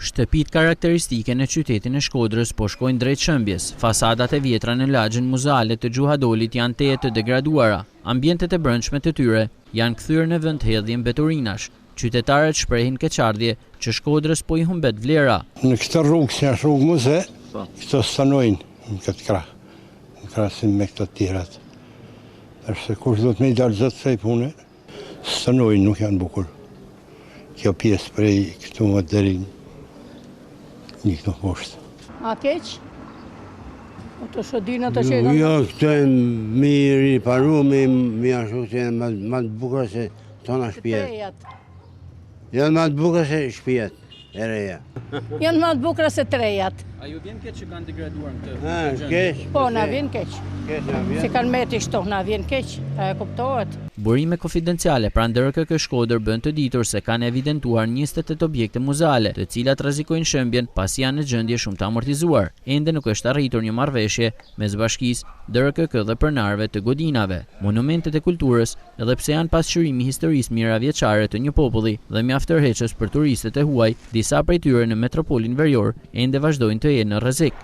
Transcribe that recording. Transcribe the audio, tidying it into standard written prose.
Shtëpit karakteristike në qytetin e Shkodrës po shkojnë drejt shëmbjes. Fasadat e vjetra në lagjën muzeale të Gjuhadolit janë teje të degraduara. Ambientet e brendshme të tyre janë kthyer në vend hedhje mbeturinash. Qytetarët shprehin keqardhje që Shkodrës po i humbet vlera. Në këtë rrugë që është rrugë muze, këto stanojnë në këtë krah, në krahasim me këto tjerat. Përse kush do të më dalë zot se punë, stanojnë, nuk janë bukur. Kjo pjesë prej këtu më deri një këto poshtë. A keq? O të shëdina të qenë? Jo, këto e mi paru, mi ashtu që e më të bukra se tona shpijet. Janë më të bukra se shpijet e reja. Janë më të bukra se trejat. A ju vjen keq që kanë degraduar në këtë? Keq. Po, na vjen keq. Si kanë meti shto, na vjen keq. A e kuptohet? Burime konfidenciale pranë DRKK Shkodër bën të ditur se kanë evidentuar 28 objekte muzeale, të cilat rrezikojnë shëmbjen pasi janë në gjendje shumë të amortizuar. Ende nuk është arritur një marrëveshje mes bashkisë, DRKK dhe pronarëve të godinave. Monumentet e kulturës, edhe pse janë pasqyrimi i historisë mijëravjeçare të një populli dhe mjaft tërheqës për turistët e huaj, disa prej tyre në metropolin verior ende vazhdojnë të jenë në rrezik.